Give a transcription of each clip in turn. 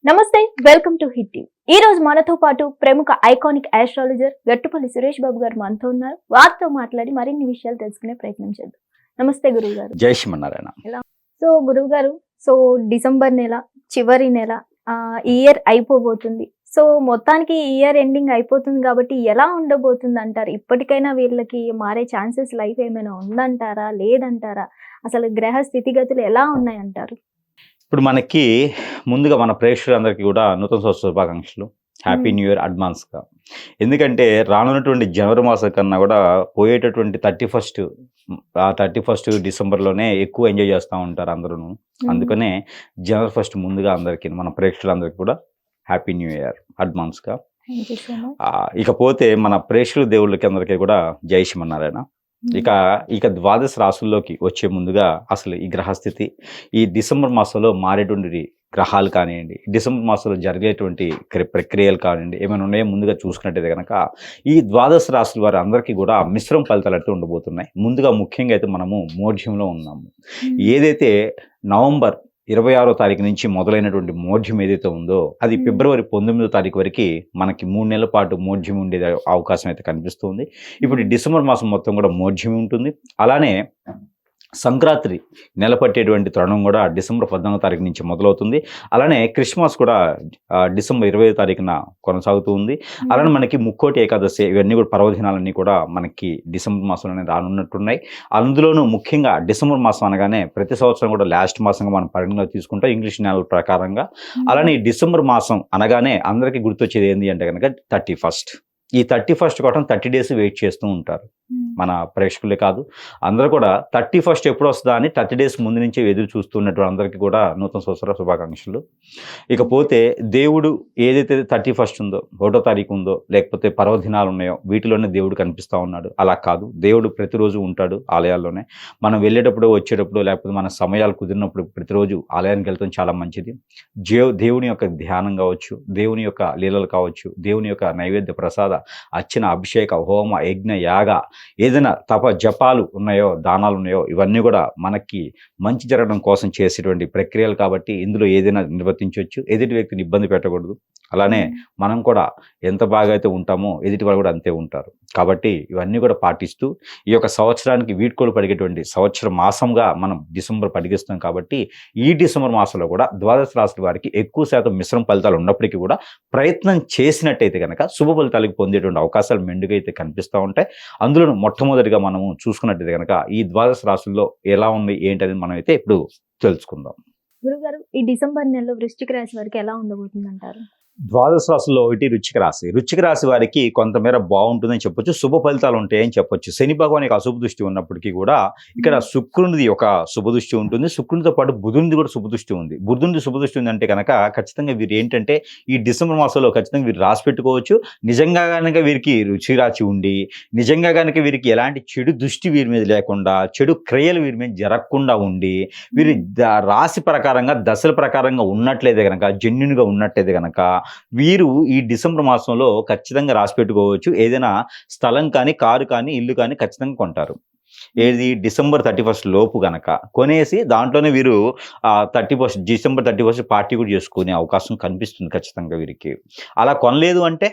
నమస్తే, welcome to hit TV. ఈ రోజు మనతో పాటు ప్రముఖ ఐకానిక్ ఆస్ట్రాలజర్ గట్టుపల్లి సురేష్ బాబు గారు మనతో ఉన్నారు. వారితో మాట్లాడి మరిన్ని విషయాలు తెలుసుకునే ప్రయత్నం చేద్దాం. నమస్తే గురువు గారు. జై శ్రీమన్నారాయణ. సో గురువు గారు, డిసెంబర్ నెల చివరి నెల ఇయర్ అయిపోబోతుంది. సో మొత్తానికి ఈ ఇయర్ ఎండింగ్ అయిపోతుంది కాబట్టి ఎలా ఉండబోతుంది అంటారు? ఇప్పటికైనా వీళ్ళకి మారే ఛాన్సెస్ లైఫ్ ఏమైనా ఉందంటారా, లేదంటారా? అసలు గ్రహ స్థితిగతులు ఎలా ఉన్నాయంటారు? ఇప్పుడు మనకి ముందుగా మన ప్రేక్షకులందరికీ కూడా నూతన సంవత్సర శుభాకాంక్షలు. హ్యాపీ న్యూ ఇయర్ అడ్వాన్స్గా. ఎందుకంటే రానున్నటువంటి జనవరి మాసం కన్నా కూడా పోయేటటువంటి 31 డిసెంబర్లోనే ఎక్కువ ఎంజాయ్ చేస్తూ ఉంటారు అందరూ. అందుకనే జనవరి 1 ముందుగా అందరికీ మన ప్రేక్షకులందరికీ కూడా హ్యాపీ న్యూ ఇయర్ అడ్వాన్స్గా. ఇకపోతే మన ప్రేక్షకుల దేవుళ్ళకి అందరికీ కూడా జై శ్రీమన్నారాయణ. ఇక ద్వాదశ రాశుల్లోకి వచ్చే ముందుగా అసలు ఈ గ్రహస్థితి ఈ డిసెంబర్ మాసంలో మారేటువంటి గ్రహాలు కానివ్వండి, డిసెంబర్ మాసంలో జరిగేటువంటి ప్రక్రియలు కానివ్వండి, ఏమైనా ఉన్నాయో ముందుగా చూసుకున్నట్టయితే కనుక ఈ ద్వాదశ రాశుల వారి అందరికీ కూడా మిశ్రమ ఫలితాలు అయితే ఉండబోతున్నాయి. ముందుగా ముఖ్యంగా అయితే మనము మోఢ్యంలో ఉన్నాము. ఏదైతే నవంబర్ 26వ తారీఖు నుంచి మొదలైనటువంటి మోఢ్యం ఏదైతే ఉందో అది ఫిబ్రవరి 19వ తారీఖు వరకు మనకి 3 నెలల పాటు మోఢ్యం ఉండే అవకాశం అయితే కనిపిస్తుంది. ఇప్పుడు డిసెంబర్ మాసం మొత్తం కూడా మోఢ్యం ఉంటుంది. అలానే సంక్రాంతి నెల పట్టేటువంటి తరుణం కూడా డిసెంబర్ 14వ తారీఖు నుంచి మొదలవుతుంది. అలానే క్రిస్మస్ కూడా డిసెంబర్ 20వ తారీఖున కొనసాగుతూ ఉంది. అలానే మనకి ముక్కోటి ఏకాదశి ఇవన్నీ కూడా పర్వదినాలన్నీ కూడా మనకి డిసెంబర్ మాసంలోనే రానున్నట్టున్నాయి. అందులోనూ ముఖ్యంగా డిసెంబర్ మాసం అనగానే ప్రతి సంవత్సరం కూడా లాస్ట్ మాసంగా మనం పరిగణలో తీసుకుంటాం ఇంగ్లీష్ నెలల ప్రకారంగా. అలానే ఈ డిసెంబర్ మాసం అనగానే అందరికీ గుర్తొచ్చేది ఏంటి అంటే కనుక 31st. ఈ 31st కోసం 30 days వెయిట్ చేస్తూ ఉంటారు మన ప్రేక్షకులే కాదు అందరూ కూడా. 31st ఎప్పుడు వస్తుందా అని 30 days ముందు నుంచే ఎదురు చూస్తున్నటువంటి అందరికీ కూడా నూతన సంవత్సర శుభాకాంక్షలు. ఇకపోతే దేవుడు ఏదైతే 31st ఉందో, 1వ తారీఖు ఉందో, లేకపోతే పర్వదినాలు ఉన్నాయో వీటిలోనే దేవుడు కనిపిస్తూ ఉన్నాడు. అలా కాదు, దేవుడు ప్రతిరోజు ఉంటాడు ఆలయాల్లోనే. మనం వెళ్ళేటప్పుడు వచ్చేటప్పుడు లేకపోతే మన సమయాలు కుదిరినప్పుడు ప్రతిరోజు ఆలయానికి వెళ్తాం, చాలా మంచిది. దేవుని యొక్క ధ్యానం కావచ్చు, దేవుని యొక్క లీలలు కావచ్చు, దేవుని యొక్క నైవేద్య ప్రసాద అర్చన, అభిషేక, హోమ, యజ్ఞ, యాగ, ఏదైనా తప జపాలు ఉన్నాయో, దానాలు ఉన్నాయో ఇవన్నీ కూడా మనకి మంచి జరగడం కోసం చేసేటువంటి ప్రక్రియలు కాబట్టి ఇందులో ఏదైనా నిర్వర్తించవచ్చు. ఎదుటి వ్యక్తిని ఇబ్బంది పెట్టకూడదు. అలానే మనం కూడా ఎంత బాగా అయితే ఉంటామో ఎదుటి వాళ్ళు కూడా అంతే ఉంటారు. కాబట్టి ఇవన్నీ కూడా పాటిస్తూ ఈ యొక్క సంవత్సరానికి వీడ్కోలు పడిగేటువంటి సంవత్సర మాసంగా మనం డిసెంబర్ పడిగిస్తాం. కాబట్టి ఈ డిసెంబర్ మాసంలో కూడా ద్వాదశ రాశుల వారికి ఎక్కువ శాతం మిశ్రమ ఫలితాలు ఉన్నప్పటికీ కూడా ప్రయత్నం చేసినట్టయితే కనుక శుభ ఫలితాలకు పొందేటువంటి అవకాశాలు మెండుగా అయితే కనిపిస్తూ ఉంటాయి. అందులో మొట్టమొదటిగా మనము చూసుకున్నట్టయితే కనుక ఈ ద్వాదశ రాశుల్లో ఎలా ఉంది ఏంటనేది మనం అయితే ఇప్పుడు తెలుసుకుందాం. గురుగారు, ఈ డిసెంబర్ నెలలో వృశ్చిక రాశి వారికి ఎలా ఉండబోతుంది అంటారు? ద్వాదశ రాశుల్లో ఒకటి వృశ్చిక రాశి. వృశ్చిక రాశి వారికి కొంతమేర బాగుంటుందని చెప్పొచ్చు, శుభ ఫలితాలు ఉంటాయని చెప్పొచ్చు. శని భగవాన్ యొక్క అశుభ దృష్టి ఉన్నప్పటికీ కూడా ఇక్కడ శుక్రునిది ఒక శుభ దృష్టి ఉంటుంది. శుక్రునితో పాటు బుధునిది కూడా శుభ దృష్టి ఉంది. బుధునిది శుభ దృష్టి ఉంది అంటే కనుక ఖచ్చితంగా వీరు ఏంటంటే ఈ డిసెంబర్ మాసంలో ఖచ్చితంగా వీరు రాసి పెట్టుకోవచ్చు. నిజంగా కనుక వీరికి రుచి రాచి ఉండి, నిజంగా కనుక వీరికి ఎలాంటి చెడు దృష్టి వీరి మీద లేకుండా, చెడు క్రియలు వీరి మీద జరగకుండా ఉండి, వీరి రాశి ప్రకారంగా దశల ప్రకారంగా ఉన్నట్లయితే కనుక, జెన్యున్గా ఉన్నట్లయితే కనుక వీరు ఈ డిసెంబర్ మాసంలో ఖచ్చితంగా రాసి పెట్టుకోవచ్చు. ఏదైనా స్థలం కానీ, కారు కానీ, ఇల్లు కానీ ఖచ్చితంగా కొంటారు. ఏది డిసెంబర్ 31st లోపు గనక కొనేసి దాంట్లోనే వీరు డిసెంబర్ 31st పార్టీ కూడా చేసుకునే అవకాశం కనిపిస్తుంది ఖచ్చితంగా వీరికి. అలా కొనలేదు అంటే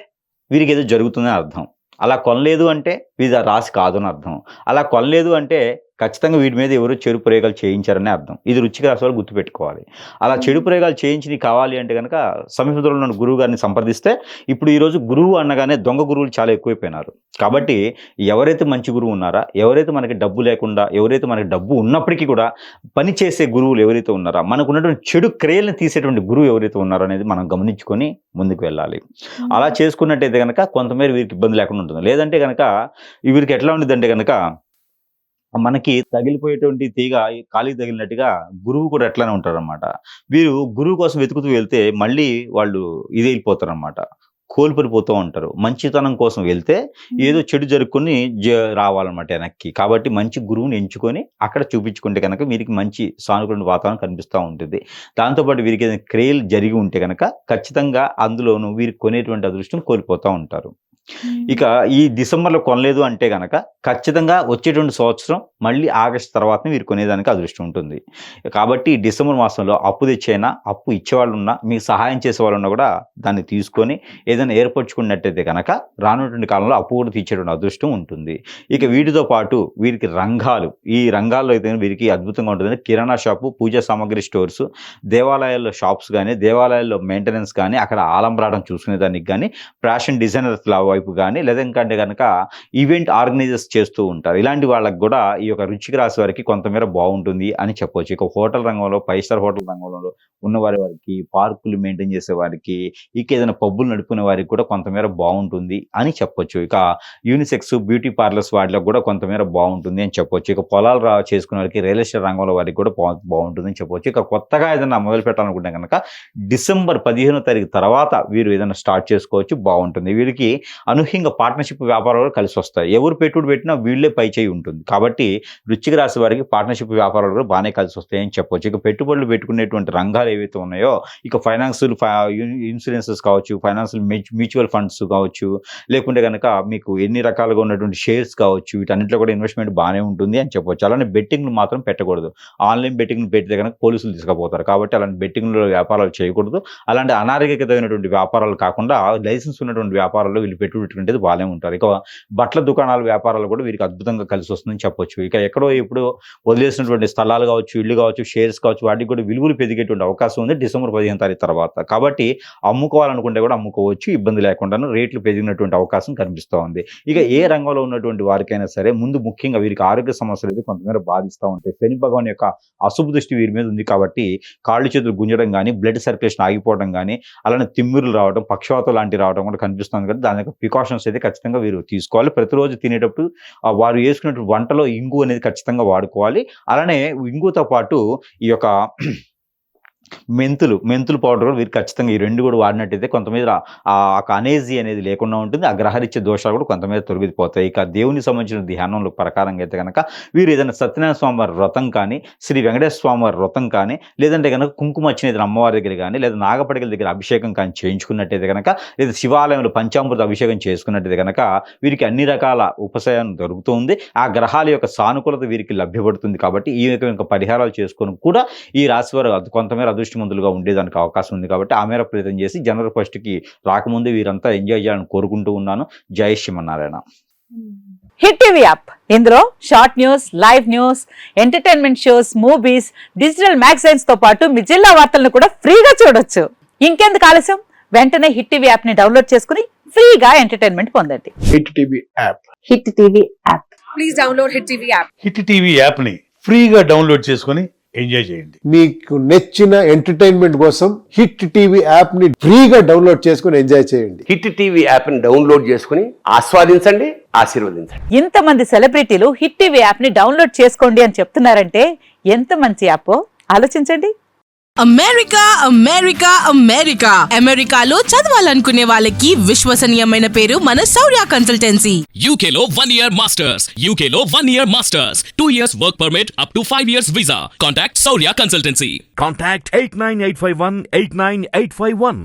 వీరికి ఏదో జరుగుతుందని అర్థం. అలా కొనలేదు అంటే వీరి రాశి కాదు అని అర్థం. అలా కొనలేదు అంటే ఖచ్చితంగా వీటి మీద ఎవరు చెడు ప్రయోగాలు చేయించారనే అర్థం. ఇది వృశ్చిక రాశి వాళ్ళు గుర్తుపెట్టుకోవాలి. అలా చెడు ప్రయోగాలు చేయించి కావాలి అంటే కనుక సమీపంలో ఉన్న గురువు గారిని సంప్రదిస్తే, ఇప్పుడు ఈరోజు గురువు అనగానే దొంగ గురువులు చాలా ఎక్కువైపోయినారు. కాబట్టి ఎవరైతే మంచి గురువు ఉన్నారా, ఎవరైతే మనకి డబ్బు లేకుండా, ఎవరైతే మనకి డబ్బు ఉన్నప్పటికీ కూడా పని చేసే గురువులు ఎవరైతే ఉన్నారా, మనకు ఉన్నటువంటి చెడు క్రియలను తీసేటువంటి గురువు ఎవరైతే ఉన్నారో అనేది మనం గమనించుకొని ముందుకు వెళ్ళాలి. అలా చేసుకున్నట్టయితే కనుక కొంతమేర వీరికి ఇబ్బంది లేకుండా ఉంటుంది. లేదంటే కనుక వీరికి ఎట్లా ఉండేదంటే కనుక మనకి తగిలిపోయేటువంటి తీగ కాలికి తగిలినట్టుగా గురువు కూడా ఎట్లానే ఉంటారనమాట. వీరు గురువు కోసం వెతుకుతూ వెళ్తే మళ్ళీ వాళ్ళు ఇదైపోతారనమాట, కోల్పడిపోతూ ఉంటారు. మంచితనం కోసం వెళ్తే ఏదో చెడు జరుపుకొని రావాలన్నమాట వెనక్కి. కాబట్టి మంచి గురువుని ఎంచుకొని అక్కడ చూపించుకుంటే కనుక వీరికి మంచి సానుకూల వాతావరణం కనిపిస్తూ ఉంటుంది. దాంతోపాటు వీరికి ఏదైనా క్రియలు జరిగి ఉంటే కనుక ఖచ్చితంగా అందులోనూ వీరికి కొనేటువంటి అదృష్టం కోల్పోతూ ఉంటారు. ఇక ఈ డిసెంబర్లో కొనలేదు అంటే గనక ఖచ్చితంగా వచ్చేటువంటి సంవత్సరం మళ్ళీ ఆగస్టు తర్వాత మీరు కొనేదానికి అదృష్టం ఉంటుంది. కాబట్టి ఈ డిసెంబర్ మాసంలో అప్పు తెచ్చైనా, అప్పు ఇచ్చేవాళ్ళు ఉన్నా, మీకు సహాయం చేసేవాళ్ళు ఉన్నా కూడా దాన్ని తీసుకొని ఏదైనా ఏర్పరచుకున్నట్టయితే కనుక రానున్నటువంటి కాలంలో అప్పు కూడా తీర్చేటువంటి అదృష్టం ఉంటుంది. ఇక వీటితో పాటు వీరికి రంగాలు, ఈ రంగాల్లో అయితే వీరికి అద్భుతంగా ఉంటుంది. కిరాణా షాపు, పూజా సామాగ్రి స్టోర్స్, దేవాలయాల్లో షాప్స్ కానీ, దేవాలయాల్లో మెయింటెనెన్స్ కానీ, అక్కడ ఆలంబరాటం చూసుకునేదానికి కానీ, ఫ్యాషన్ డిజైనర్స్ వైపు కానీ, లేదంటే కనుక ఈవెంట్ ఆర్గనైజర్స్ చేస్తూ ఉంటారు. ఇలాంటి వాళ్ళకి కూడా ఈ యొక్క వృశ్చిక రాశి వారికి కొంతమేర బాగుంటుంది అని చెప్పవచ్చు. ఇక హోటల్ రంగంలో, 5 స్టార్ హోటల్ రంగంలో ఉన్న వారికి, పార్కులు మెయింటైన్ చేసే వారికి, ఇక ఏదైనా పబ్బులు నడుపుకునే వారికి కూడా కొంతమేర బాగుంటుంది అని చెప్పొచ్చు. ఇక యూనిసెక్స్, బ్యూటీ పార్లర్స్ వాటిలో కూడా కొంతమేర బాగుంటుంది అని చెప్పొచ్చు. ఇక పొలాలు చేసుకునే వారికి, రియల్ ఎస్టేట్ రంగంలో వారికి కూడా బాగుంటుంది అని చెప్పొచ్చు. ఇక కొత్తగా ఏదైనా మొదలు పెట్టాలనుకుంటే కనుక డిసెంబర్ 15వ తారీఖు తర్వాత వీరు ఏదైనా స్టార్ట్ చేసుకోవచ్చు, బాగుంటుంది. వీరికి అనూహ్యంగా పార్ట్నర్షిప్ వ్యాపారాలు కలిసి వస్తాయి. ఎవరు పెట్టుబడి పెట్టినా వీళ్ళే పై చేయి ఉంటుంది. కాబట్టి వృశ్చిక రాశి వారికి పార్ట్నర్షిప్ వ్యాపారాలు కూడా బాగానే కలిసి వస్తాయని చెప్పొచ్చు. ఇక పెట్టుబడులు పెట్టుకునేటువంటి రంగాలు ఏవైతే ఉన్నాయో, ఇక ఫైనాన్షియల్ ఇన్సూరెన్సెస్ కావచ్చు, ఫైనాన్షియల్ మ్యూచువల్ ఫండ్స్ కావచ్చు, లేకుంటే కనుక మీకు ఎన్ని రకాలుగా ఉన్నటువంటి షేర్స్ కావచ్చు, వీటన్నింటిలో కూడా ఇన్వెస్ట్మెంట్ బాగానే ఉంటుంది అని చెప్పొచ్చు. అలానే బెట్టింగ్లు మాత్రం పెట్టకూడదు. ఆన్లైన్ బెట్టింగ్లు పెడితే కనుక పోలీసులు తీసుకుపోతారు. కాబట్టి అలాంటి బెట్టింగ్లో వ్యాపారాలు చేయకూడదు. అలాంటి అనారోగ్యకరమైనటువంటి వ్యాపారాలు కాకుండా లైసెన్స్ ఉన్నటువంటి వ్యాపారాల్లో వీళ్ళు పెట్టుబడి పెట్టుకునేది బాగానే ఉంటారు. ఇక బట్టల దుకాణాల వ్యాపారాలు కూడా వీరికి అద్భుతంగా కలిసి వస్తుందని చెప్పొచ్చు. ఇక ఎక్కడో ఇప్పుడు వదిలేసినటువంటి స్థలాలు కావచ్చు, ఇళ్ళు కావచ్చు, షేర్స్ కావచ్చు, వాటికి కూడా విలువలు పెరిగేటువంటి అవకాశం ఉంది డిసెంబర్ 15వ తారీఖు తర్వాత. కాబట్టి అమ్ముకోవాలనుకుంటే కూడా అమ్ముకోవచ్చు, ఇబ్బంది లేకుండాను రేట్లు పెరిగినటువంటి అవకాశం కనిపిస్తూ ఉంది. ఇక ఏ రంగంలో ఉన్నటువంటి వారికైనా సరే ముందు ముఖ్యంగా వీరికి ఆరోగ్య సమస్యలు అయితే కొంతమేర బాధిస్తూ ఉంటాయి. శని భగవాన్ యొక్క అశుభ దృష్టి వీరి మీద ఉంది. కాబట్టి కాళ్ళు చేతులు గుంజడం కానీ, బ్లడ్ సర్క్యులేషన్ ఆగిపోవడం కానీ, అలానే తిమ్మిరులు రావడం, పక్షవాతం లాంటివి రావడం కూడా కనిపిస్తుంది. కదా దాని యొక్క ప్రికాషన్స్ అయితే ఖచ్చితంగా వీరు తీసుకోవాలి. ప్రతిరోజు తినేటప్పుడు వారు వేసుకున్నటువంటి వంటలో ఇంగు అనేది ఖచ్చితంగా వాడుకోవాలి. అలానే ఇంగుతో పాటు ఈ యొక్క మెంతులు పౌడర్ కూడా వీరు ఖచ్చితంగా ఈ రెండు కూడా వాడినట్టయితే కొంతమేర ఆ అనేజీ అనేది లేకుండా ఉంటుంది. ఆ గ్రహరీత్య దోషాలు కూడా కొంతమేర తొలగిపోతాయి. ఇక దేవునికి సంబంధించిన ధ్యానంలో ప్రకారంగా అయితే కనుక వీరు ఏదైనా సత్యనారాయణ స్వామివారి వ్రతం కానీ, శ్రీ వెంకటేశ్వర స్వామివారి వ్రతం కానీ, లేదంటే కనుక కుంకుమ వచ్చిన అమ్మవారి దగ్గర కానీ, లేదా నాగపడికల దగ్గర అభిషేకం కానీ చేయించుకున్నట్టయితే కనుక, లేదా శివాలయంలో పంచామృత అభిషేకం చేసుకున్నట్టయితే కనుక వీరికి అన్ని రకాల ఉపశమనం దొరుకుతుంది. ఆ గ్రహాల యొక్క సానుకూలత వీరికి లభ్యపడుతుంది. కాబట్టి ఈ యొక్క పరిహారాలు చేసుకొని కూడా ఈ రాశి వారు కొంతమేర అదృష్టవంతులుగా ఉండేదానికి అవకాశం ఉంది. కాబట్టి ఆ మేర ప్రయత్నం చేసి జనవరి 1కి రాకముందే వీరంతా ఎంజాయ్ చేయాలని కోరుకుంటూ ఉన్నాను. జై శ్రీమన్నారాయణ. హిట్ టీవీ యాప్, ఇందులో short news, live news, entertainment shows, movies, digital magazines తో పాటు మీ జిల్లా వార్తలను కూడా ఫ్రీగా చూడొచ్చు. ఇంకెందుకు ఆలస్యం, వెంటనే హిట్ టీవీ యాప్ ని డౌన్లోడ్ చేసుకుని ఫ్రీగా ఎంటర్టైన్మెంట్ పొందండి. Hit TV app. Hit TV app. Please download hit TV app. Hit TV app ని ఫ్రీగా డౌన్లోడ్ చేసుకొని ఎంజాయ్ చేయండి. మీకు నచ్చిన ఎంటర్టైన్మెంట్ కోసం హిట్ టీవీ యాప్ ని ఫ్రీగా డౌన్లోడ్ చేసుకొని ఎంజాయ్ చేయండి. హిట్ టీవీ యాప్ ని డౌన్లోడ్ చేసుకుని ఆస్వాదించండి, ఆశీర్వదించండి. ఇంతమంది సెలబ్రిటీలు హిట్ టీవీ యాప్ ని డౌన్లోడ్ చేసుకోండి అని చెప్తున్నారంటే ఎంత మంచి యాప్ ఆలోచించండి. అమెరికా అమెరికా అమెరికా అమెరికాలో చదవాలనుకునే వాళ్ళకి విశ్వసనీయమైన పేరు మన శౌర్య కన్సల్టెన్సీ. UK లో 1 year masters. UK లో 1 year masters. 2 years work permit up to 5 years visa. Contact Saurya Consultancy. Contact 89851 89851.